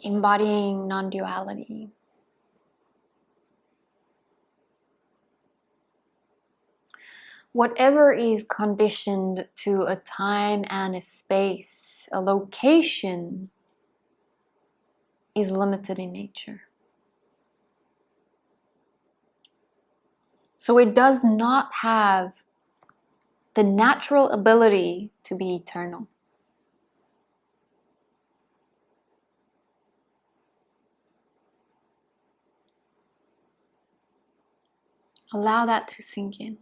embodying non-duality. Whatever is conditioned to a time and a space, a location, is limited in nature. So it does not have the natural ability to be eternal. Allow that to sink in.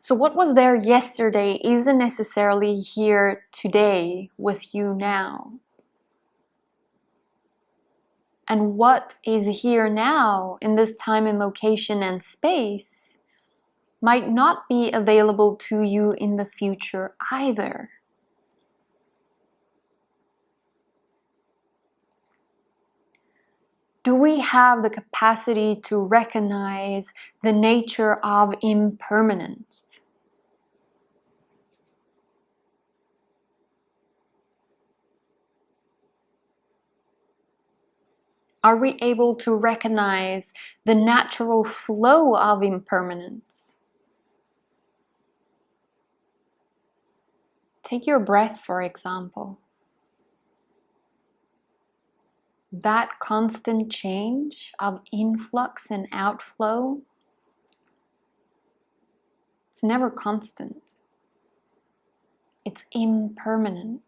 So what was there yesterday isn't necessarily here today with you now. And what is here now in this time and location and space might not be available to you in the future either. Do we have the capacity to recognize the nature of impermanence? Are we able to recognize the natural flow of impermanence? Take your breath, for example. That constant change of influx and outflow, it's never constant. It's impermanent.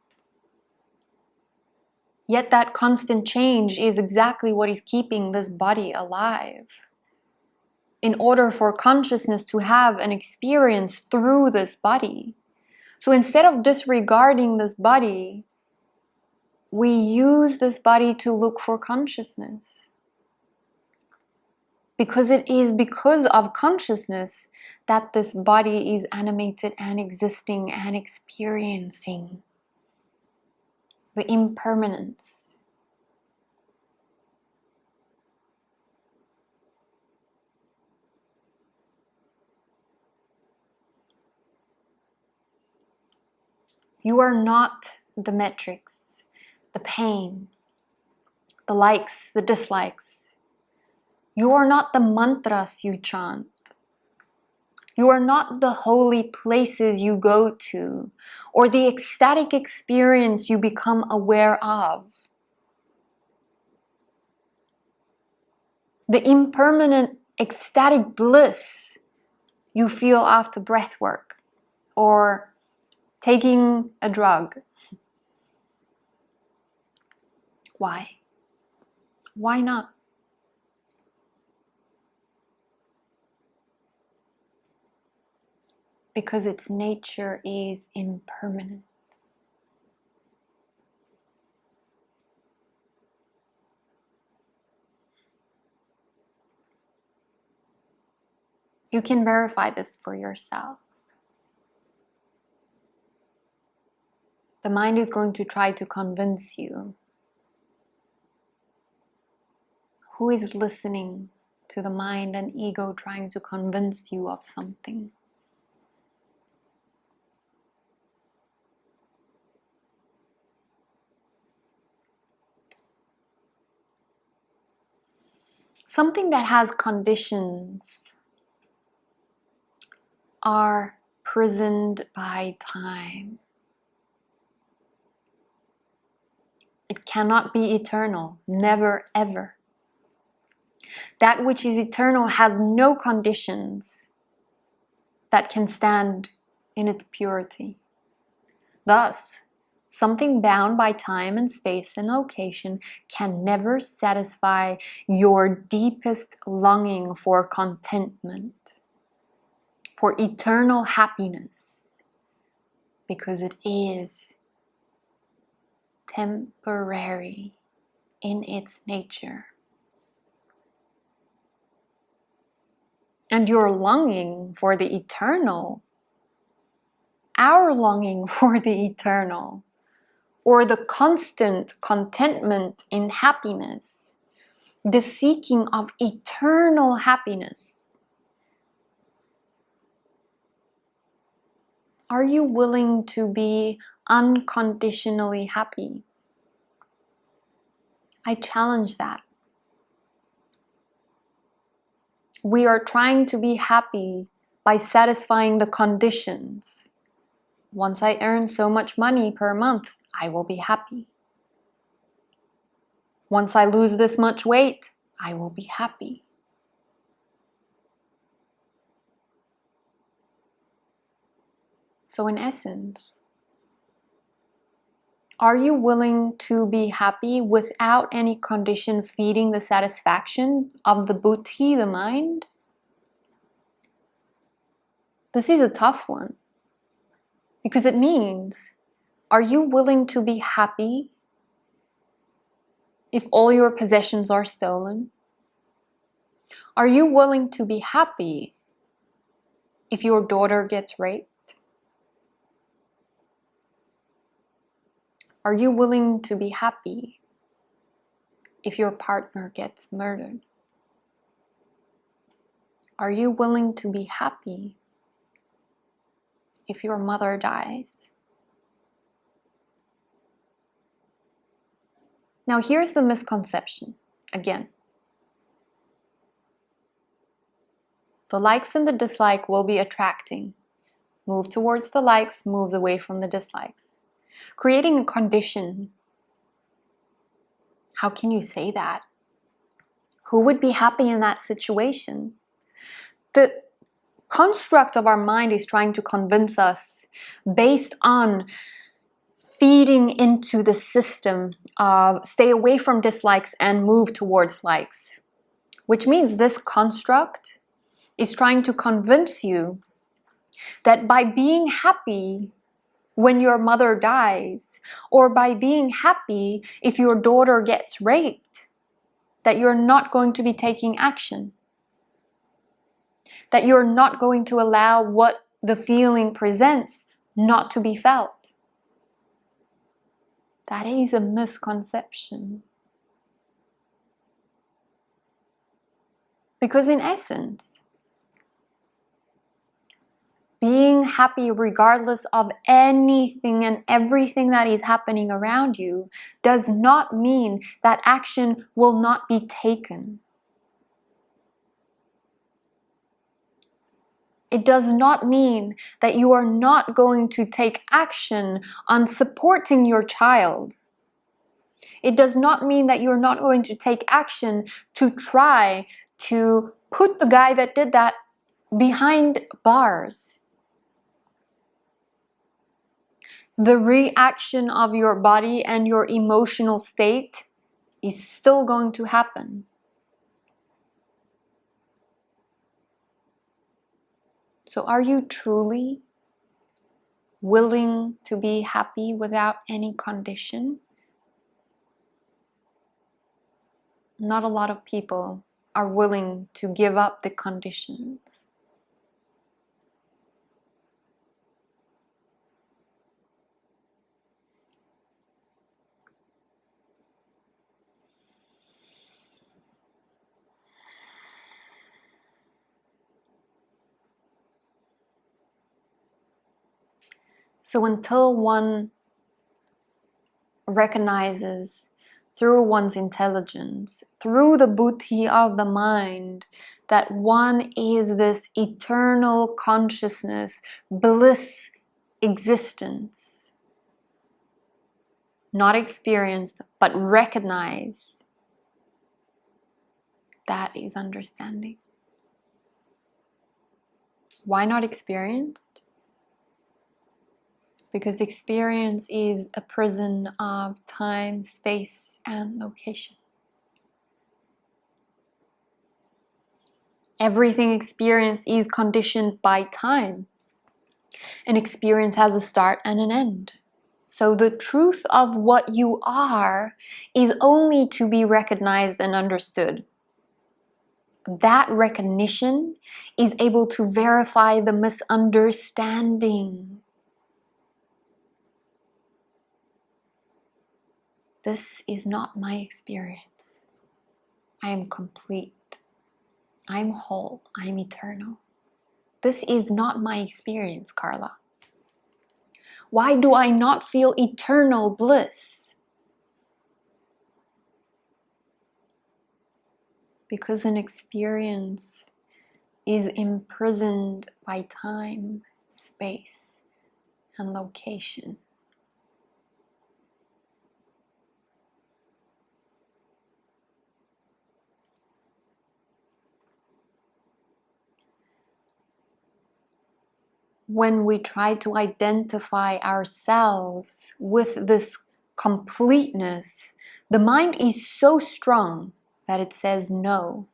Yet that constant change is exactly what is keeping this body alive. In order for consciousness to have an experience through this body. So instead of disregarding this body, we use this body to look for consciousness. Because it is because of consciousness that this body is animated and existing and experiencing the impermanence. You are not the metrics, the pain, the likes, the dislikes. You are not the mantras you chant. You are not the holy places you go to, or the ecstatic experience you become aware of. The impermanent ecstatic bliss you feel after breath work, or taking a drug. Why? Why not? Because its nature is impermanent. You can verify this for yourself. The mind is going to try to convince you. Who is listening to the mind and ego trying to convince you of something? Something that has conditions are prisoned by time. It cannot be eternal, never ever. That which is eternal has no conditions that can stand in its purity. Thus, something bound by time and space and location can never satisfy your deepest longing for contentment, for eternal happiness, because it is temporary in its nature. And your longing for the eternal, our longing for the eternal, or the constant contentment in happiness, the seeking of eternal happiness. Are you willing to be unconditionally happy. I challenge that. We are trying to be happy by satisfying the conditions. Once I earn so much money per month, I will be happy. Once I lose this much weight, I will be happy. So in essence, are you willing to be happy without any condition feeding the satisfaction of the buddhi, the mind? This is a tough one. Because it means, are you willing to be happy if all your possessions are stolen? Are you willing to be happy if your daughter gets raped? Are you willing to be happy if your partner gets murdered? Are you willing to be happy if your mother dies? Now here's the misconception again. The likes and the dislike will be attracting. Move towards the likes, moves away from the dislikes. Creating a condition. How can you say that? Who would be happy in that situation? The construct of our mind is trying to convince us based on feeding into the system of stay away from dislikes and move towards likes. Which means this construct is trying to convince you that by being happy when your mother dies, or by being happy if your daughter gets raped, that you're not going to be taking action. That you're not going to allow what the feeling presents not to be felt. That is a misconception. Because in essence, being happy regardless of anything and everything that is happening around you does not mean that action will not be taken. It does not mean that you are not going to take action on supporting your child. It does not mean that you're not going to take action to try to put the guy that did that behind bars. The reaction of your body and your emotional state is still going to happen. So are you truly willing to be happy without any condition? Not a lot of people are willing to give up the conditions. So until one recognizes through one's intelligence, through the buddhi of the mind, that one is this eternal consciousness, bliss, existence, not experienced, but recognized, that is understanding. Why not experienced? Because experience is a prison of time, space, and location. Everything experienced is conditioned by time. An experience has a start and an end. So the truth of what you are is only to be recognized and understood. That recognition is able to verify the misunderstanding. This is not my experience. I am complete. I'm whole. I'm eternal. This is not my experience, Carla. Why do I not feel eternal bliss? Because an experience is imprisoned by time, space, and location. When we try to identify ourselves with this completeness, the mind is so strong that it says no.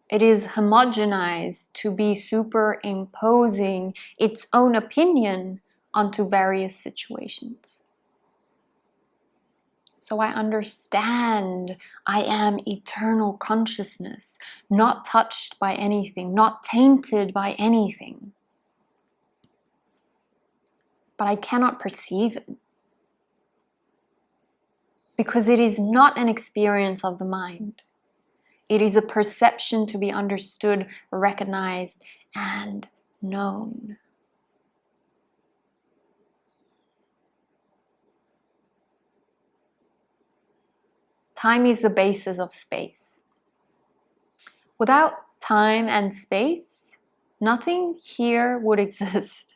It is homogenized to be superimposing its own opinion onto various situations. So I understand I am eternal consciousness, not touched by anything, not tainted by anything. But I cannot perceive it because it is not an experience of the mind. It is a perception to be understood, recognized, and known. Time is the basis of space. Without time and space, nothing here would exist.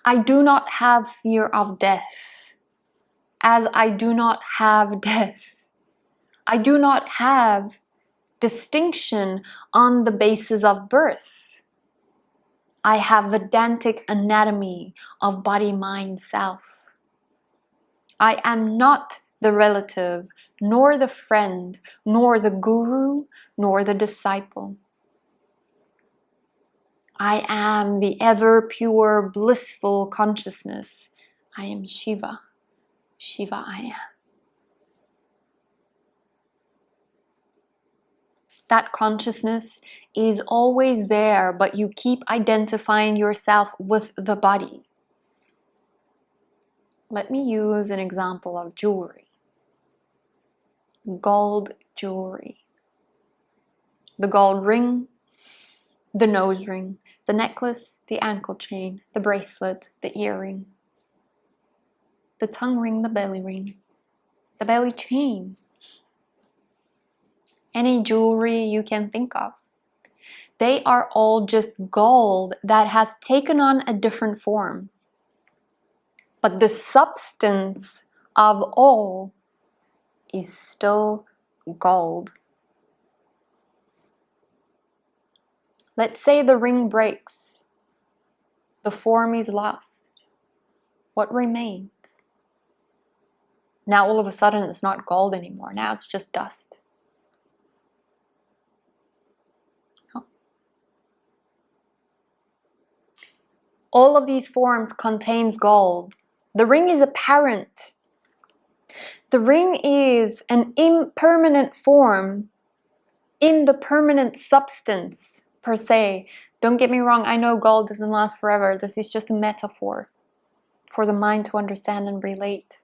I do not have fear of death, as I do not have death. I do not have distinction on the basis of birth. I have Vedantic anatomy of body, mind, self. I am not the relative, nor the friend, nor the guru, nor the disciple. I am the ever pure, blissful consciousness. I am Shiva. Shiva I am. That consciousness is always there, but you keep identifying yourself with the body. Let me use an example of jewelry. Gold jewelry. The gold ring, the nose ring, the necklace, the ankle chain, the bracelet, the earring, the tongue ring, the belly chain. Any jewelry you can think of. They are all just gold that has taken on a different form. But the substance of all is still gold. Let's say the ring breaks. The form is lost. What remains? Now all of a sudden it's not gold anymore. Now it's just dust. All of these forms contains gold. The ring is apparent. The ring is an impermanent form in the permanent substance per se. Don't get me wrong, I know gold doesn't last forever. This is just a metaphor for the mind to understand and relate.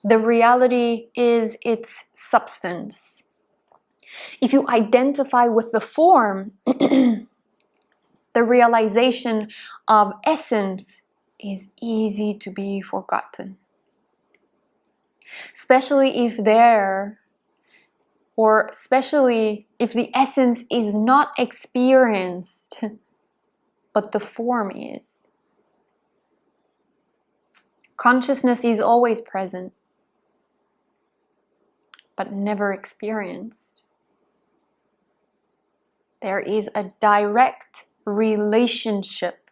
The reality is its substance. If you identify with the form, the realization of essence is easy to be forgotten. Especially if the essence is not experienced, but the form is. Consciousness is always present, but never experienced. There is a direct relationship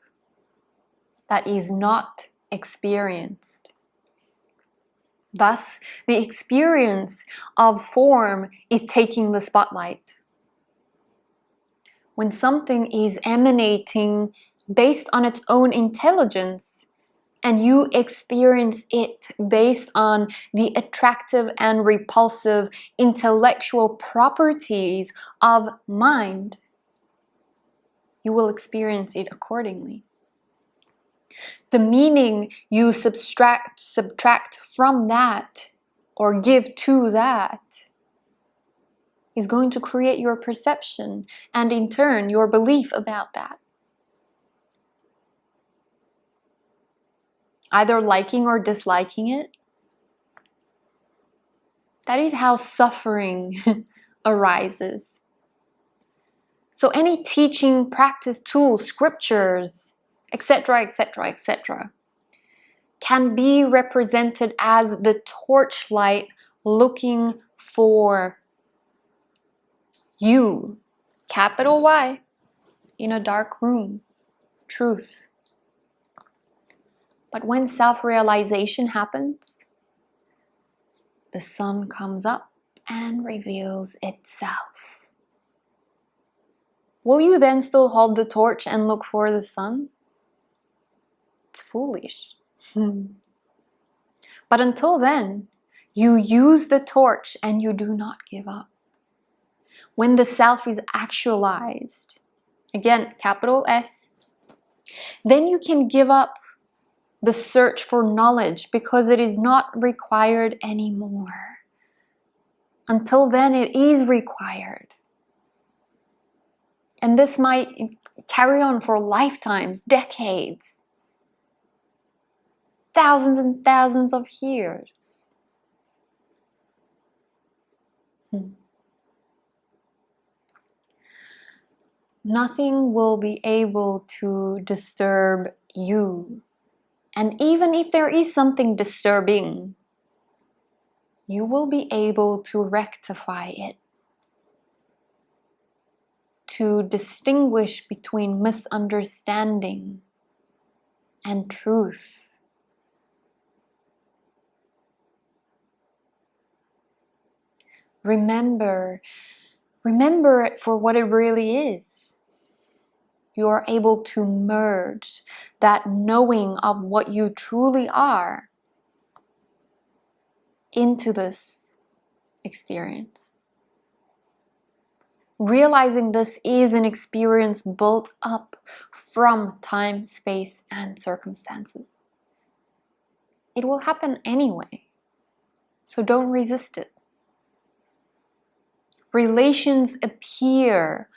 that is not experienced. Thus, the experience of form is taking the spotlight. When something is emanating based on its own intelligence, and you experience it based on the attractive and repulsive intellectual properties of mind, you will experience it accordingly. The meaning you subtract from that or give to that is going to create your perception and in turn your belief about that. either liking or disliking it. That is how suffering arises. So any teaching, practice, tools, scriptures, etc., etc., etc., can be represented as the torchlight looking for you, capital Y, in a dark room, truth. But when self-realization happens, the sun comes up and reveals itself. Will you then still hold the torch and look for the sun? It's foolish. But until then, you use the torch and you do not give up. When the self is actualized, again, capital S, then you can give up the search for knowledge because it is not required anymore. Until then, it is required. And this might carry on for lifetimes, decades, thousands and thousands of years. Nothing will be able to disturb you. And even if there is something disturbing, you will be able to rectify it, to distinguish between misunderstanding and truth. Remember it for what it really is. You are able to merge that knowing of what you truly are into this experience. Realizing this is an experience built up from time, space, and circumstances. It will happen anyway, so don't resist it. Relations appear,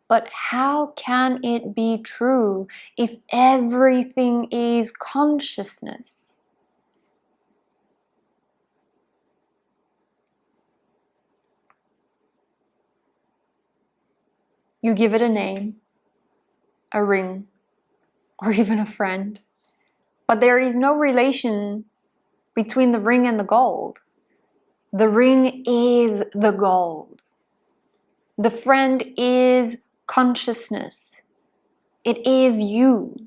but how can it be true if everything is consciousness? You give it a name, a ring, or even a friend, but there is no relation between the ring and the gold. The ring is the gold. The friend is consciousness. It is you.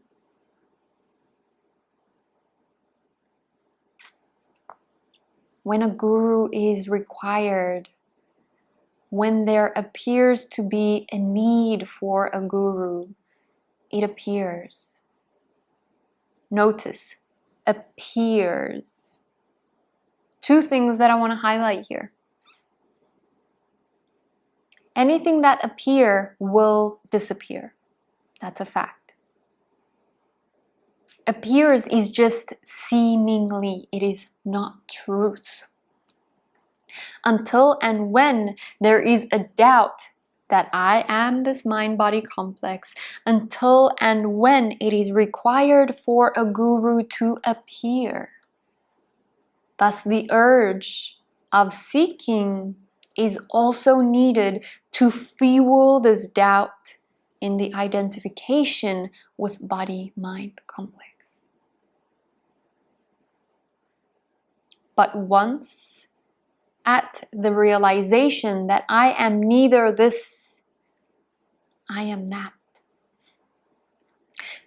When a guru is required, when there appears to be a need for a guru, it appears. Notice, appears. Two things that I want to highlight here. Anything that appears will disappear. That's a fact. Appears is just seemingly, it is not truth. Until and when there is a doubt that I am this mind-body complex, until and when it is required for a guru to appear. Thus the urge of seeking is also needed to fuel this doubt in the identification with body-mind complex. But once at the realization that I am neither this, I am that,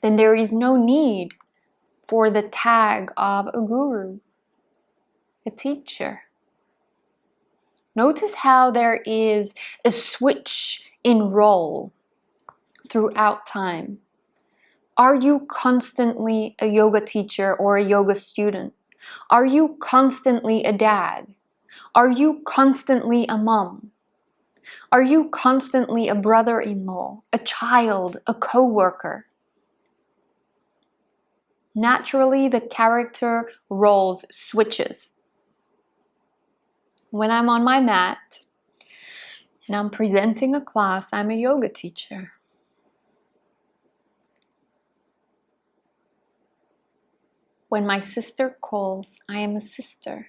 then there is no need for the tag of a guru, a teacher. Notice how there is a switch in role throughout time. Are you constantly a yoga teacher or a yoga student? Are you constantly a dad? Are you constantly a mom? Are you constantly a brother-in-law, a child, a co-worker? Naturally, the character roles switches. When I'm on my mat and I'm presenting a class, I'm a yoga teacher. When my sister calls, I am a sister.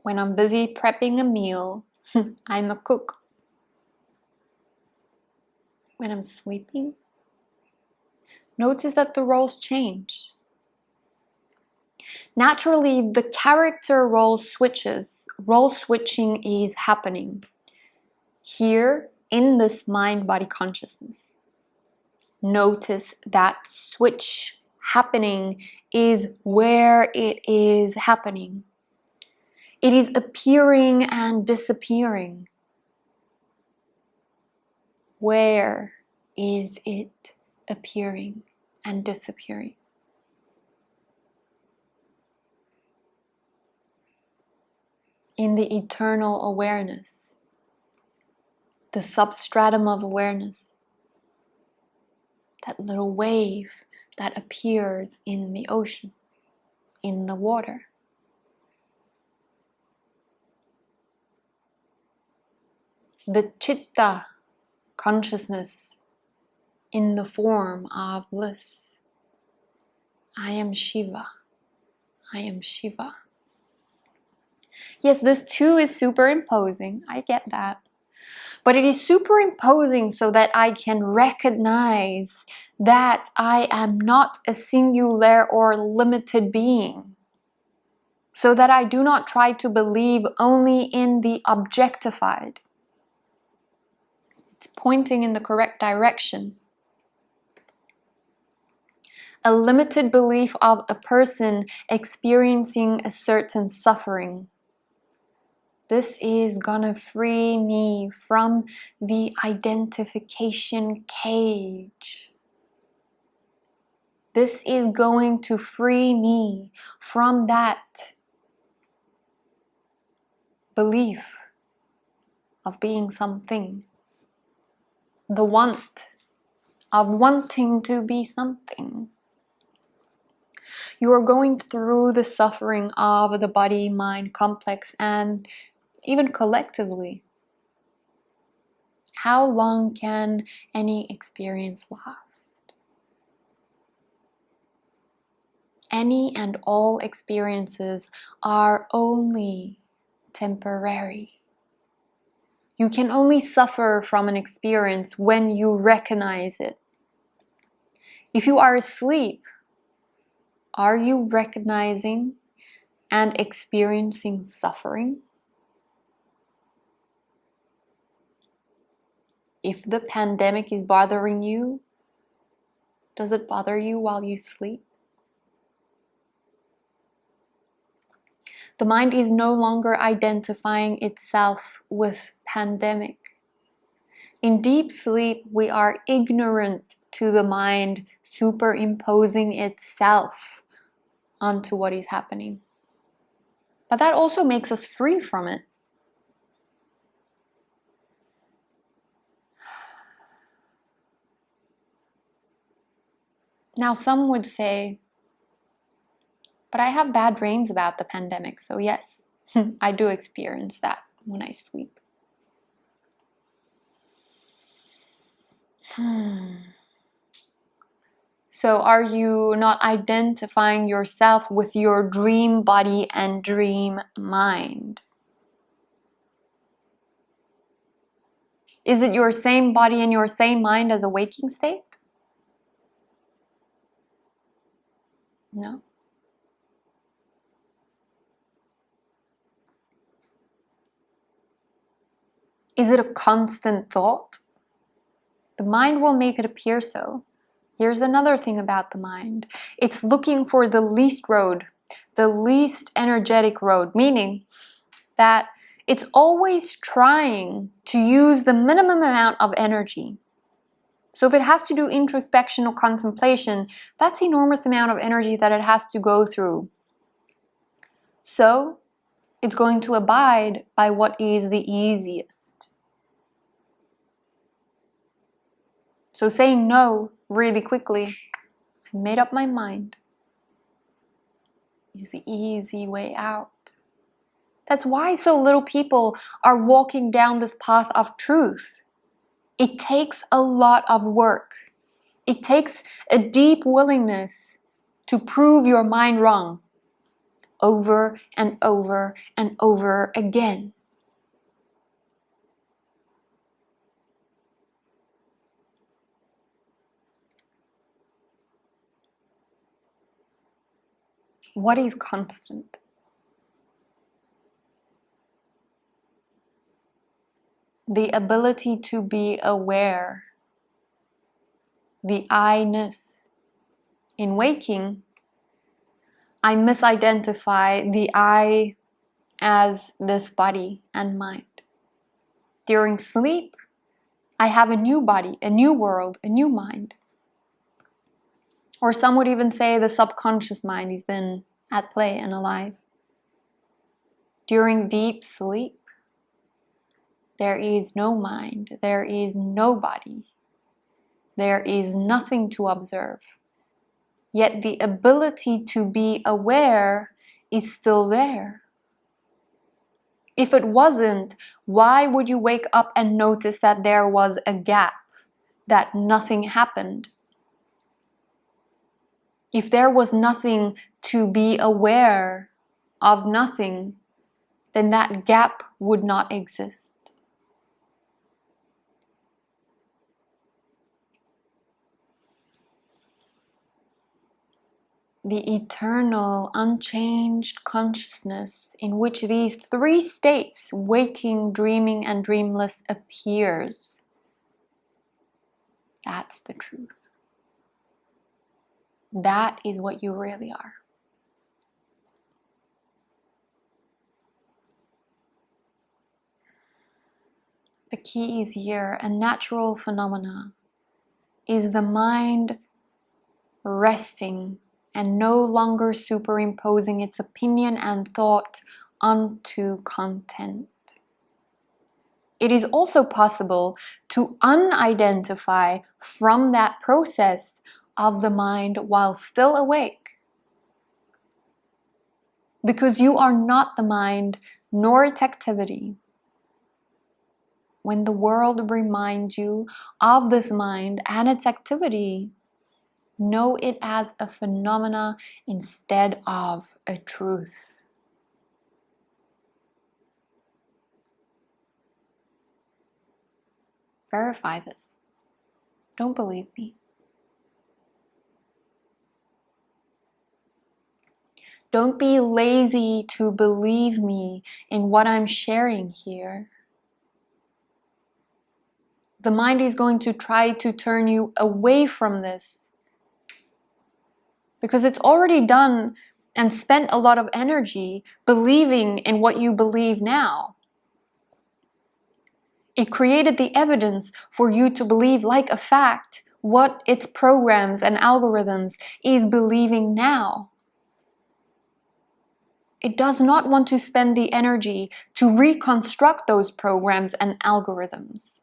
When I'm busy prepping a meal, I'm a cook. When I'm sleeping, notice that the roles change. Naturally, the character role switches. Role switching is happening here in this mind-body consciousness. Notice that switch happening is where it is happening. It is appearing and disappearing. Where is it appearing and disappearing? In the eternal awareness, the substratum of awareness, that little wave that appears in the ocean, in the water. The chitta consciousness in the form of bliss. I am Shiva. I am Shiva. Yes, this too is superimposing. I get that. But it is superimposing so that I can recognize that I am not a singular or limited being. So that I do not try to believe only in the objectified. It's pointing in the correct direction. A limited belief of a person experiencing a certain suffering. This is gonna free me from the identification cage. This is going to free me from that belief of being something. The want of wanting to be something. You are going through the suffering of the body-mind complex and even collectively. How long can any experience last? Any and all experiences are only temporary. You can only suffer from an experience when you recognize it. If you are asleep, are you recognizing and experiencing suffering? If the pandemic is bothering you, does it bother you while you sleep? The mind is no longer identifying itself with pandemic. In deep sleep, we are ignorant to the mind superimposing itself onto what is happening. But that also makes us free from it. Now, some would say, but I have bad dreams about the pandemic, so yes, I do experience that when I sleep. So are you not identifying yourself with your dream body and dream mind? Is it your same body and your same mind as a waking state? No. Is it a constant thought? The mind will make it appear so. Here's another thing about the mind. It's looking for the least road, the least energetic road, meaning that it's always trying to use the minimum amount of energy. So if it has to do introspection or contemplation, that's enormous amount of energy that it has to go through. So it's going to abide by what is the easiest. So saying no really quickly, I made up my mind, is the easy way out. That's why so little people are walking down this path of truth. It takes a lot of work. It takes a deep willingness to prove your mind wrong over and over and over again. What is constant? The ability to be aware, the I-ness. In waking, I misidentify the I as this body and mind. During sleep, I have a new body, a new world, a new mind. Or some would even say the subconscious mind is then at play and alive. During deep sleep, there is no mind, there is no body, there is nothing to observe. Yet the ability to be aware is still there. If it wasn't, why would you wake up and notice that there was a gap, that nothing happened? If there was nothing to be aware of nothing, then that gap would not exist. The eternal, unchanged consciousness in which these three states, waking, dreaming, and dreamless, appears. That's the truth. That is what you really are. The key is here. A natural phenomena is the mind resting and no longer superimposing its opinion and thought onto content. It is also possible to unidentify from that process of the mind while still awake. Because you are not the mind nor its activity. When the world reminds you of this mind and its activity, know it as a phenomena instead of a truth. Verify this. Don't believe me. Don't be lazy to believe me in what I'm sharing here. The mind is going to try to turn you away from this because it's already done and spent a lot of energy believing in what you believe now. It created the evidence for you to believe like a fact what its programs and algorithms is believing now. It does not want to spend the energy to reconstruct those programs and algorithms.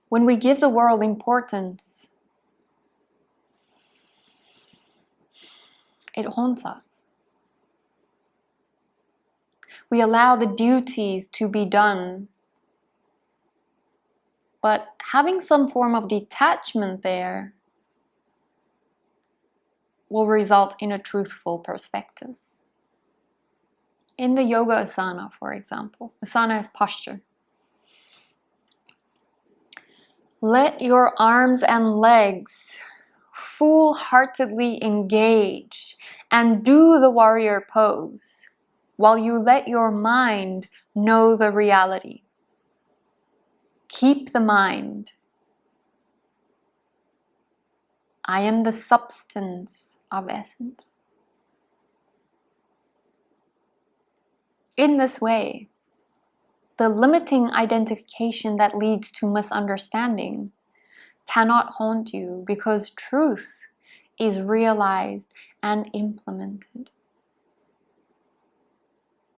When we give the world importance, it haunts us. We allow the duties to be done, but having some form of detachment there will result in a truthful perspective. In the yoga asana, for example, asana is posture. Let your arms and legs full-heartedly engage and do the warrior pose while you let your mind know the reality. Keep the mind. I am the substance of essence. In this way, the limiting identification that leads to misunderstanding cannot haunt you because truth is realized and implemented.